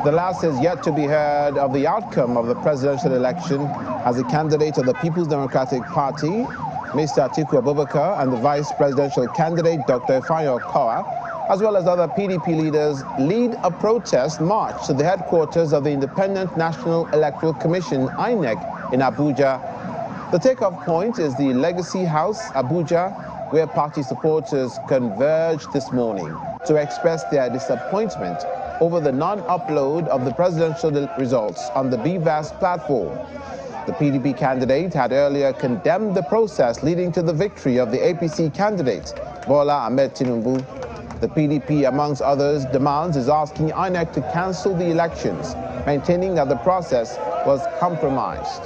The last is yet to be heard of the outcome of the presidential election as the candidate of the People's Democratic Party, Mr. Atiku Abubakar, and the vice presidential candidate, Dr. Ifeanyi Okowa, as well as other PDP leaders, lead a protest march to the headquarters of the Independent National Electoral Commission, INEC, in Abuja. The takeoff point is the Legacy House, Abuja, where party supporters converged this morning to express their disappointment over the non-upload of the presidential results on the BVAS platform. The PDP candidate had earlier condemned the process leading to the victory of the APC candidate, Bola Ahmed Tinubu. The PDP, amongst others, demands is asking INEC to cancel the elections, maintaining that the process was compromised.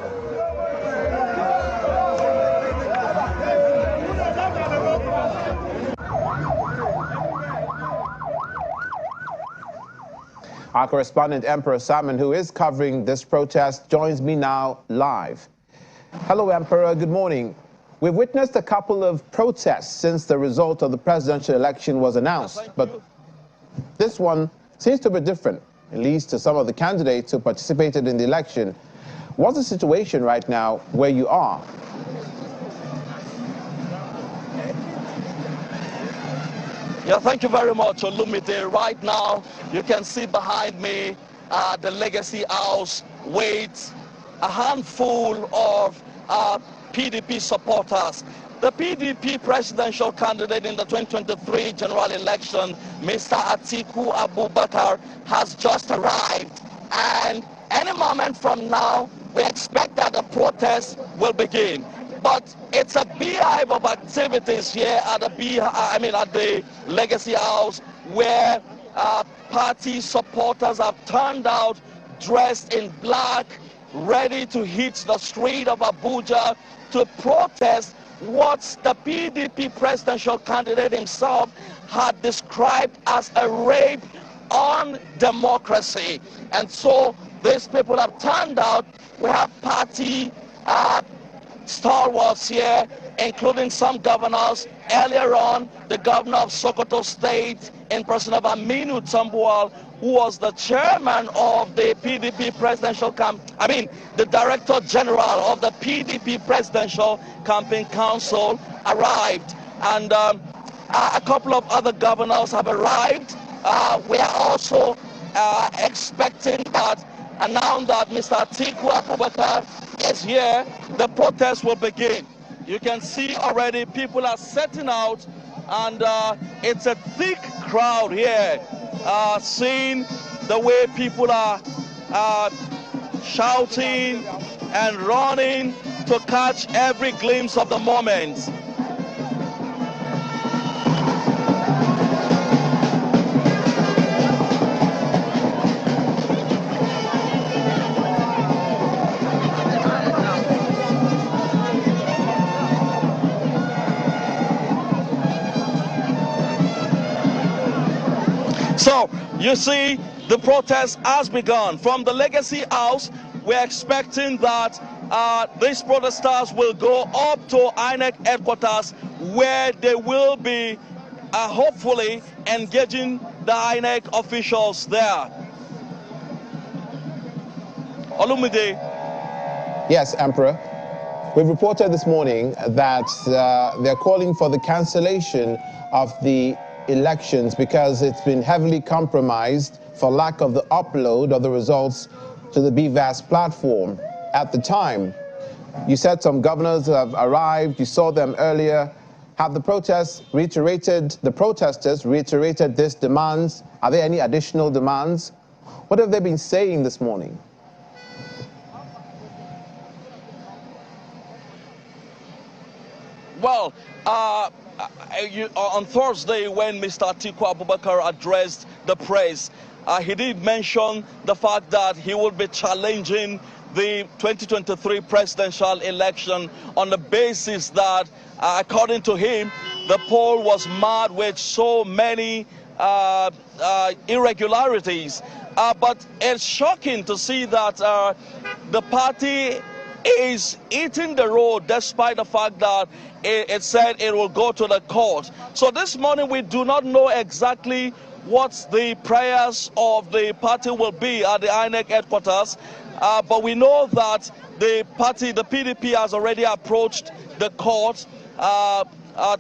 Our correspondent, Emperor Simon, who is covering this protest, joins me now live. Hello, Emperor. Good morning. We've witnessed a couple of protests since the result of the presidential election was announced, but this one seems to be different, at least to some of the candidates who participated in the election. What's the situation right now where you are? Yeah, thank you very much, Olumide. Right now, you can see behind me the Legacy House waits a handful of PDP supporters. The PDP presidential candidate in the 2023 general election, Mr. Atiku Abubakar, has just arrived. And any moment from now, we expect that the protest will begin. But it's a beehive of activities here at the Legacy House, where party supporters have turned out dressed in black, ready to hit the street of Abuja to protest what the PDP presidential candidate himself had described as a rape on democracy. And so these people have turned out. We have party stalwarts here, including some governors. Earlier on, the governor of Sokoto State, in person of Aminu Tambuwal, who was the chairman of the PDP presidential the director general of the PDP presidential campaign council arrived, and a couple of other governors have arrived. We are also expecting that, and now that Mr. Atiku Abubakar is here, the protest will begin. You can see already people are setting out, and it's a thick crowd here. Seeing the way people are shouting and running to catch every glimpse of the moment. So, you see, the protest has begun. From the Legacy House, we're expecting that these protesters will go up to INEC headquarters, where they will be hopefully engaging the INEC officials there. Olumide. Yes, Emperor. We've reported this morning that they're calling for the cancellation of the elections because it's been heavily compromised for lack of the upload of the results to the BVAS platform. At the time, you said some governors have arrived, you saw them earlier. Have the protesters reiterated these demands? Are there any additional demands? What have they been saying this morning? Well, on Thursday, when Mr. Atiku Abubakar addressed the press, he did mention the fact that he will be challenging the 2023 presidential election on the basis that, according to him, the poll was marred with so many irregularities. But it's shocking to see that the party is eating the road despite the fact that it said it will go to the court. So this morning we do not know exactly what the prayers of the party will be at the INEC headquarters, but we know that the party, the PDP, has already approached the court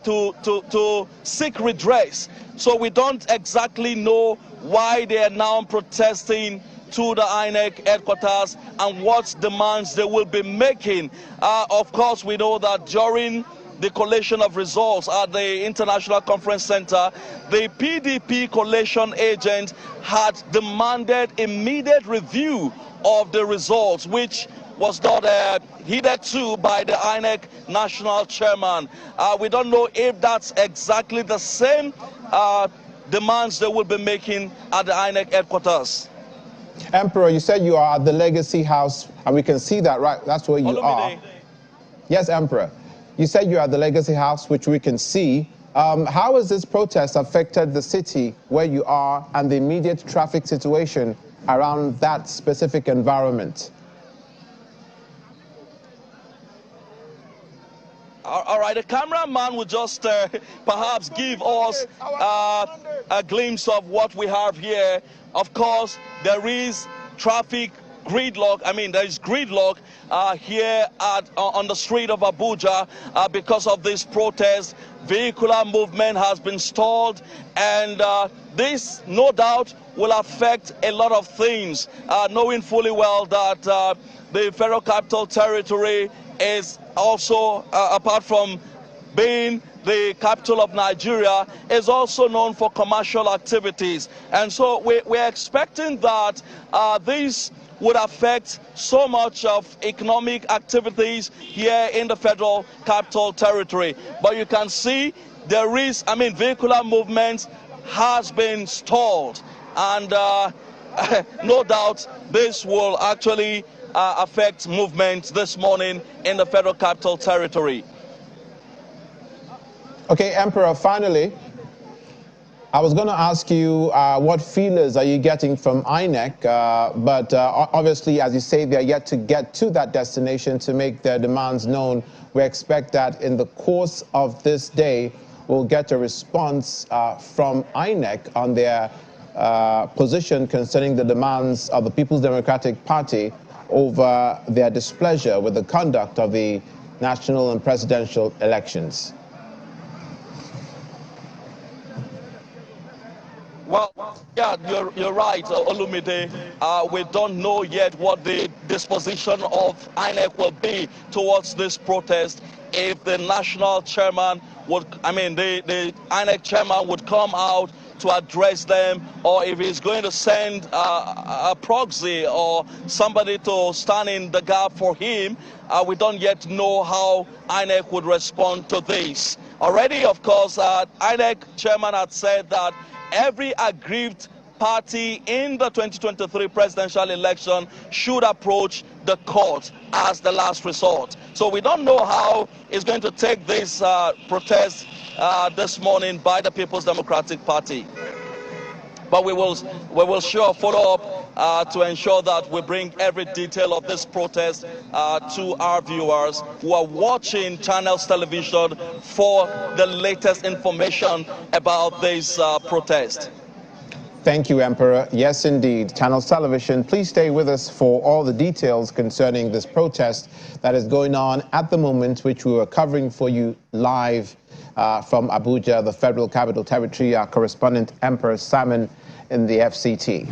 to seek redress. So we don't exactly know why they are now protesting to the INEC headquarters and what demands they will be making. Of course, we know that during the collation of results at the International Conference Center, the PDP collation agent had demanded immediate review of the results, which was not heeded to by the INEC national chairman. We don't know if that's exactly the same demands they will be making at the INEC headquarters. Emperor, you said you are at the Legacy House, and we can see that, right? That's where you are. Yes, Emperor. You said you're at the Legacy House, which we can see. How has this protest affected the city where you are and the immediate traffic situation around that specific environment? All right, the cameraman will just perhaps give us a glimpse of what we have here. Of course, there is traffic gridlock. I mean, there is gridlock here on the street of Abuja because of this protest. Vehicular movement has been stalled, and this, no doubt, will affect a lot of things, knowing fully well that the Federal Capital Territory is also, apart from being the capital of Nigeria, is also known for commercial activities. And so we're expecting that this would affect so much of economic activities here in the Federal Capital Territory. But you can see there is, vehicular movement has been stalled. And no doubt this will actually affect movement this morning in the Federal Capital Territory. Okay, Emperor, finally, I was going to ask you what feelers are you getting from INEC, but obviously, as you say, they're yet to get to that destination to make their demands known. We expect that in the course of this day, we'll get a response from INEC on their position concerning the demands of the People's Democratic Party over their displeasure with the conduct of the national and presidential elections. Well, yeah, you're right, Olumide. We don't know yet what the disposition of INEC will be towards this protest. If the national chairman would, the INEC chairman would come out to address them, or if he's going to send a proxy or somebody to stand in the gap for him, we don't yet know how INEC would respond to this. Already, of course, INEC chairman had said that every aggrieved party in the 2023 presidential election should approach the court as the last resort. So we don't know how it's going to take this protest this morning by the People's Democratic Party. But we will sure follow up to ensure that we bring every detail of this protest to our viewers who are watching Channels Television for the latest information about this protest. Thank you, Emperor. Yes, indeed. Channels Television, please stay with us for all the details concerning this protest that is going on at the moment, which we are covering for you live from Abuja, the Federal Capital Territory. Our correspondent, Emperor Simon, in the FCT.